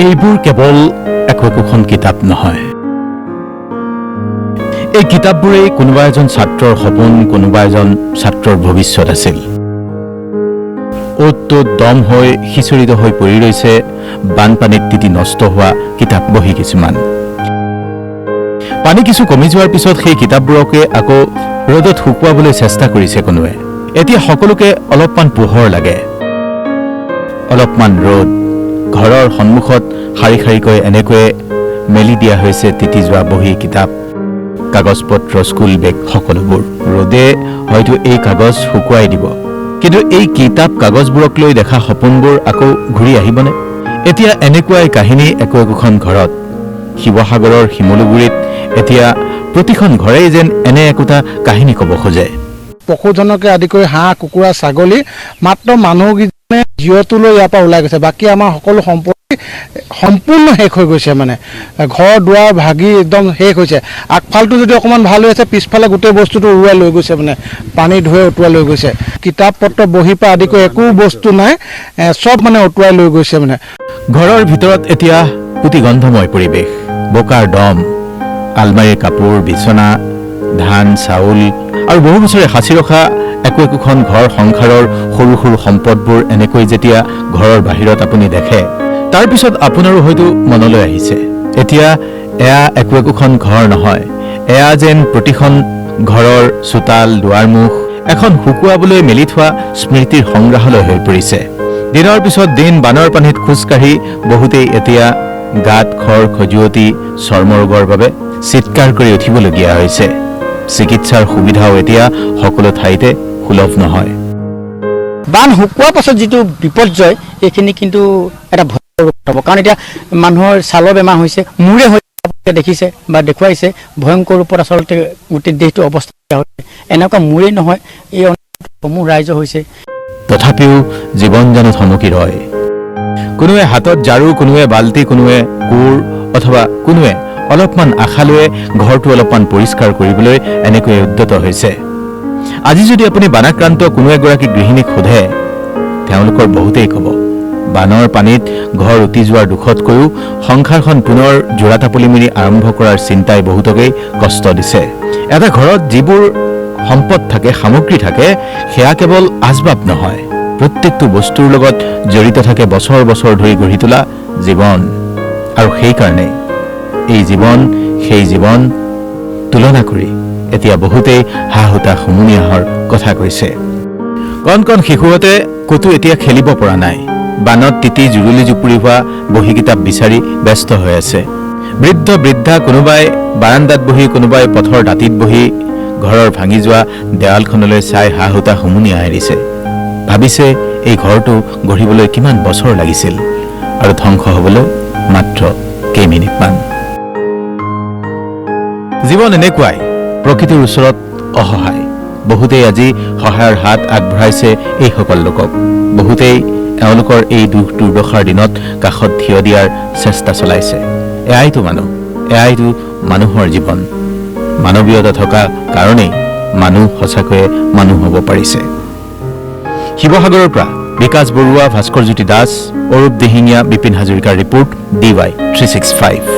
এইবোৰ কেৱল একোখন কিতাপ নহয়। এই কিতাপবোৰেই কোনোবা এজন ছাত্ৰৰ সপোন, কোনোবা এজন ছাত্ৰৰ ভৱিষ্যত আছিল। অ'ত দম হৈ সিঁচৰিত হৈ পৰি ৰৈছে বানপানীত তিতি নষ্ট হোৱা কিতাপ বহি কিছুমান। পানী কিছু কমি যোৱাৰ পিছত সেই কিতাপবোৰকে আকৌ ৰ'দত শুকুৱাবলৈ চেষ্টা কৰিছে কোনোৱে। এতিয়া সকলোকে অলপমান পোহৰ লাগে, অলপমান ৰ'দ। ঘৰৰ সন্মুখত শাৰী শাৰীকৈ এনেকৈয়ে মেলি দিয়া হৈছে তিতি যোৱা বহি কিতাপ, কাগজ পত্ৰ, স্কুল বেগ সকলোবোৰ। ৰ'দে হয়তো এই কাগজ শুকুৱাই দিব, কিন্তু এই কিতাপ কাগজবোৰক লৈ দেখা সপোনবোৰ আকৌ ঘূৰি আহিবনে? এতিয়া এনেকুৱাই কাহিনী একোখন ঘৰত। শিৱসাগৰৰ শিমলুগুৰিত এতিয়া প্ৰতিখন ঘৰেই যেন এনে একোটা কাহিনী ক'ব খোজে। পশুধনকে আদি কৰি হাঁহ, কুকুৰা, ছাগলী, মাত্ৰ মানুহকেইজনে জীৱটো লৈ ইয়াৰ পৰা ওলাই গৈছে। বাকী আমাৰ সকলো সম্পত্তি সম্পূৰ্ণ শেষ হৈ গৈছে। মানে ঘৰ দুৱাৰ ভাগি একদম শেষ হৈছে। আগফালটো যদি অকণমান ভাল হৈ আছে, পিছফালে গোটেই বস্তুটো উৰুৱাই লৈ গৈছে। মানে পানী ধুই উটুৱাই লৈ গৈছে। কিতাপ পত্ৰ বহীৰ পৰা আদি কৰি একো বস্তু নাই, চব মানে উটুৱাই লৈ গৈছে। মানে ঘৰৰ ভিতৰত এতিয়া পুতিগন্ধময় পৰিৱেশ, বোকাৰ দম, আলমাৰীৰ কাপোৰ, বিচনা, ধান, চাউল আৰু বহু বছৰে সাঁচি ৰখা একোখন ঘৰ সংসাৰৰ সৰু সৰু সম্পদবোৰ এনেকৈ যেতিয়া ঘৰৰ বাহিৰত আপুনি দেখে, তাৰ পিছত আপোনাৰো হয়তো মনলৈ আহিছে, এতিয়া এয়া একোখন ঘৰ নহয়, এয়া যেন প্ৰতিখন ঘৰৰ চোতাল, দুৱাৰমুখ এখন শুকুৱাবলৈ মেলি থোৱা স্মৃতিৰ সংগ্ৰহালয় হৈ পৰিছে। দিনৰ পিছত দিন বানৰ পানীত খোজকাঢ়ি বহুতেই এতিয়া গাত খৰ খজুৱতি, চৰ্মৰোগৰ বাবে চিৎকাৰ কৰি উঠিবলগীয়া হৈছে। চিকিৎসাৰ সুবিধাও এতিয়া সকলো ঠাইতে সুলভ নহয়। বান শুকোৱাৰ পাছত যিটো বিপৰ্যয়, এইখিনি কিন্তু এটা ভয়ংকৰ ৰূপ হ'ব। কাৰণ এতিয়া মানুহৰ ছালৰ বেমাৰ হৈছে, মূৰে হৈছে, দেখিছে বা দেখুৱাইছে, ভয়ংকৰ ৰূপত আচলতে গোটেই দেহটো অৱস্থা হৈছে। এনেকুৱা মূৰেই নহয়, এই সমূহ ৰাইজৰ হৈছে। তথাপিও জীৱন জানো থমকি ৰয়। কোনোৱে হাতত ঝাৰু, কোনোৱে বাল্টি, কোনোৱে কোৰ অথবা কোনোৱে অলপমান আশা লৈ ঘৰটো অলপমান পৰিষ্কাৰ কৰিবলৈ এনেকৈ উদ্যত হৈছে। আজি যদি আপুনি বানাক্ৰান্ত কোনো এগৰাকী গৃহিণীক সোধে, তেওঁলোকৰ বহুতেই ক'ব, বানৰ পানীত ঘৰ উটি যোৱাৰ দুখতকৈও সংসাৰখন পুনৰ জোৰাতাপলি মেলি আৰম্ভ কৰাৰ চিন্তাই বহুতকেই কষ্ট দিছে। এটা ঘৰত যিবোৰ সম্পদ থাকে, সামগ্ৰী থাকে, সেয়া কেৱল আচবাব নহয়, প্ৰত্যেকটো বস্তুৰ লগত জড়িত থাকে বছৰ বছৰ ধৰি গঢ়ি তোলা জীৱন। আৰু সেইকাৰণে এই জীৱন, সেই জীৱন তুলনা কৰি এতিয়া বহুতেই হাঁহুতাশ হুমুনিয়াহৰ কথা কৈছে। কণ কণ শিশুহঁতে ক'তো এতিয়া খেলিব পৰা নাই। বানত তিতি জুৰুলি জুপুৰি হোৱা বহী কিতাপ বিচাৰি ব্যস্ত হৈ আছে। বৃদ্ধ বৃদ্ধা কোনোবাই বাৰান্দাত বহি, কোনোবাই পথৰ দাঁতিত বহি ঘৰৰ ভাঙি যোৱা দেৱালখনলৈ চাই হাঁহুতাশ হুমুনিয়াই দিছে। ভাবিছে এই ঘৰটো গঢ়িবলৈ কিমান বছৰ লাগিছিল আৰু ধ্বংস হ'বলৈ মাত্ৰ কেইমিনিটমান। জীৱন এনেকুৱাই, প্ৰকৃতিৰ ওচৰত অসহায়। বহুতেই আজি সহায়ৰ হাত আগবঢ়াইছে এইসকল লোকক। বহুতেই এওঁলোকৰ এই দুখ দুৰ্দশাৰ দিনত কাষত থিয় দিয়াৰ চেষ্টা চলাইছে। এয়াইতো মানুহ, এয়াইতো মানুহৰ জীৱন। মানৱীয়তা থকা কাৰণেই মানুহ সঁচাকৈয়ে মানুহ হ'ব পাৰিছে। শিৱসাগৰৰ পৰা বিকাশ বৰুৱা, ভাস্কৰজ্যোতি দাস, অৰূপ দিহিঙীয়া, বিপিন হাজৰিকাৰ ৰিপৰ্ট, DY 365।